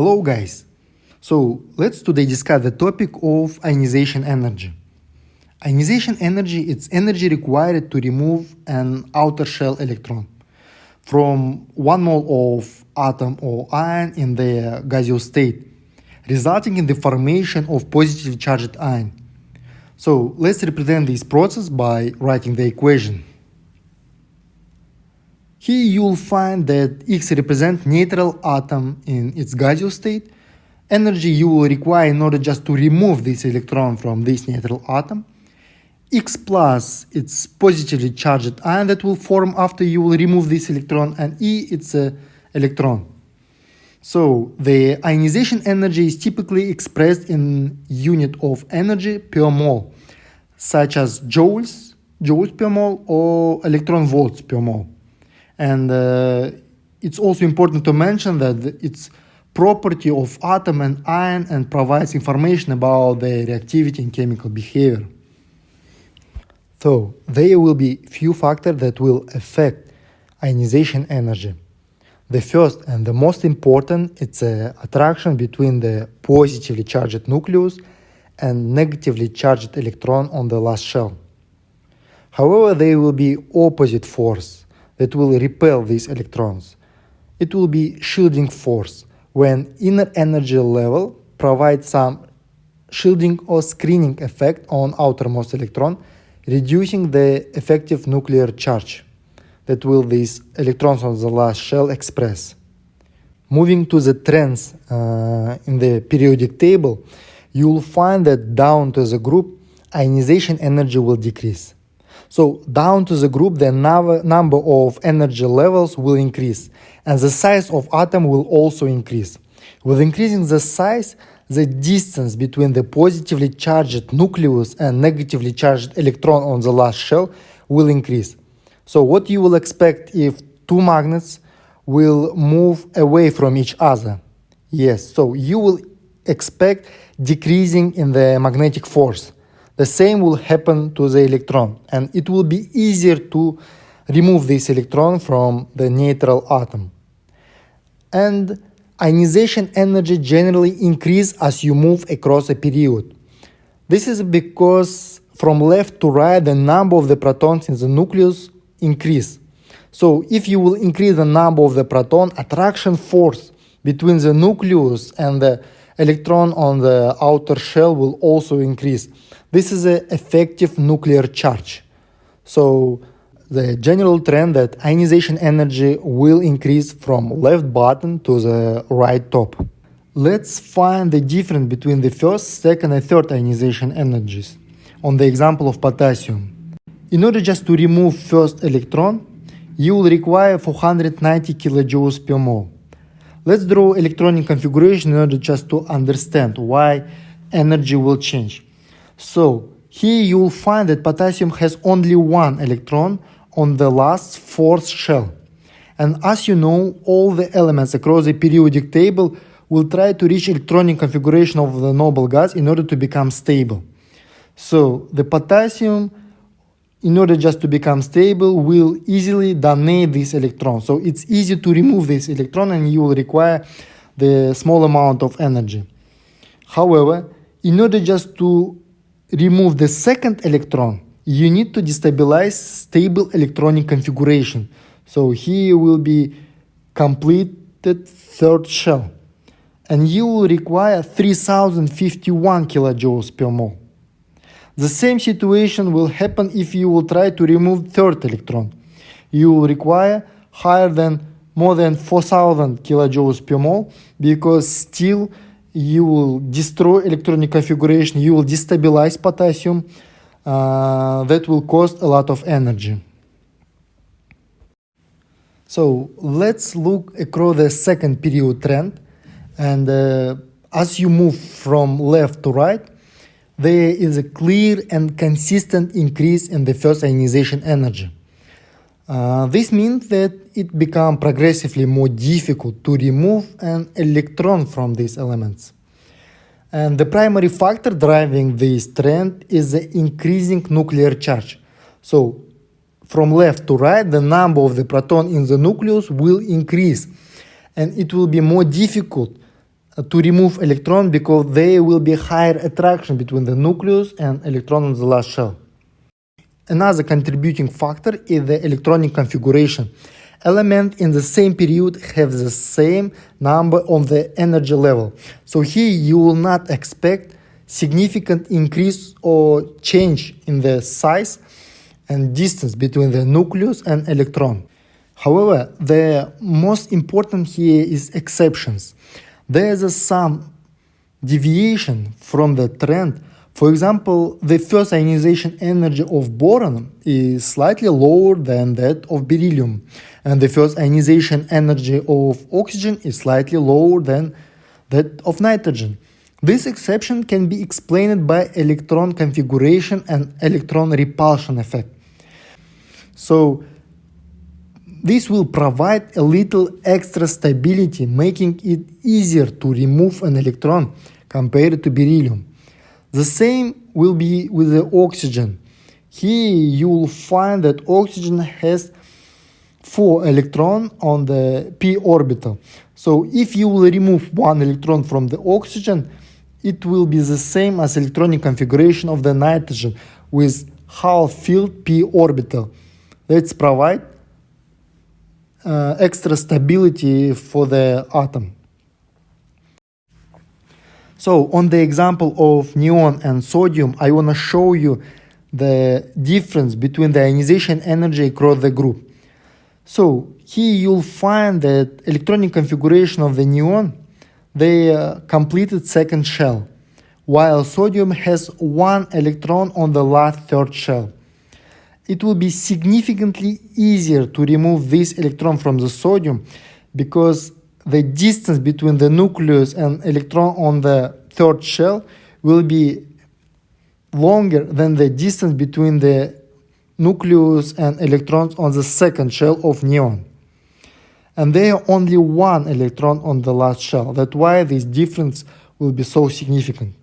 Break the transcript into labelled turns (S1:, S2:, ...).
S1: Hello guys! So let's today discuss the topic of ionization energy. Ionization energy is energy required to remove an outer shell electron from one mole of atom or ion in the gaseous state, resulting in the formation of positively charged ion. So let's represent this process by writing the equation. Here you'll find that X represents neutral atom in its gaseous state, energy you will require in order just to remove this electron from this neutral atom, X plus its positively charged ion that will form after you will remove this electron, and E it's an electron. So the ionization energy is typically expressed in unit of energy per mole, such as joules per mole or electron volts per mole. And it's also important to mention that it's property of atom and ion and provides information about the reactivity and chemical behavior. So there will be few factors that will affect ionization energy. The first and the most important is the attraction between the positively charged nucleus and negatively charged electron on the last shell. However, there will be opposite force that will repel these electrons. It will be shielding force when inner energy level provides some shielding or screening effect on outermost electron, reducing the effective nuclear charge that will these electrons on the last shell express. Moving to the trends in the periodic table, you will find that down to the group, ionization energy will decrease. So down to the group, the number of energy levels will increase, and the size of atom will also increase. With increasing the size, the distance between the positively charged nucleus and negatively charged electron on the last shell will increase. So what you will expect if two magnets will move away from each other? Yes, so you will expect decreasing in the magnetic force. The same will happen to the electron, and it will be easier to remove this electron from the neutral atom. And ionization energy generally increases as you move across a period. This is because from left to right, the number of the protons in the nucleus increase. So if you will increase the number of the proton, attraction force between the nucleus and the electron on the outer shell will also increase. This is an effective nuclear charge. So the general trend that ionization energy will increase from left bottom to the right top. Let's find the difference between the first, second and third ionization energies on the example of potassium. In order just to remove first electron, you will require 490 kilojoules per mole. Let's draw electronic configuration in order just to understand why energy will change. So here you will find that potassium has only one electron on the last fourth shell. And as you know, all the elements across the periodic table will try to reach electronic configuration of the noble gas in order to become stable. So the potassium, in order just to become stable, will easily donate this electron. So it's easy to remove this electron and you will require the small amount of energy. However, in order just to remove the second electron, you need to destabilize stable electronic configuration. So here will be completed third shell. And you will require 3051 kilojoules per mole. The same situation will happen if you will try to remove third electron. You will require more than 4000 kilojoules per mole, because still you will destroy electronic configuration, you will destabilize potassium, that will cost a lot of energy. So let's look across the second period trend, and as you move from left to right, there is a clear and consistent increase in the first ionization energy. This means that it becomes progressively more difficult to remove an electron from these elements. And the primary factor driving this trend is the increasing nuclear charge. So from left to right, the number of the proton in the nucleus will increase, and it will be more difficult to remove electron because there will be higher attraction between the nucleus and electron on the last shell. Another contributing factor is the electronic configuration. Elements in the same period have the same number on the energy level. So here you will not expect significant increase or change in the size and distance between the nucleus and electron. However, the most important here is exceptions. There is some deviation from the trend. For example, the first ionization energy of boron is slightly lower than that of beryllium, and the first ionization energy of oxygen is slightly lower than that of nitrogen. This exception can be explained by electron configuration and electron repulsion effect. So this will provide a little extra stability, making it easier to remove an electron compared to beryllium. The same will be with the oxygen. Here you will find that oxygen has 4 electrons on the p orbital. So if you will remove 1 electron from the oxygen, it will be the same as electronic configuration of the nitrogen with half-filled p orbital. Let's provide extra stability for the atom. So on the example of neon and sodium, I want to show you the difference between the ionization energy across the group. So here you'll find that electronic configuration of the neon, they completed second shell, while sodium has 1 electron on the last third shell. It will be significantly easier to remove this electron from the sodium because the distance between the nucleus and electron on the third shell will be longer than the distance between the nucleus and electrons on the second shell of neon. And there are only 1 electron on the last shell. That's why this difference will be so significant.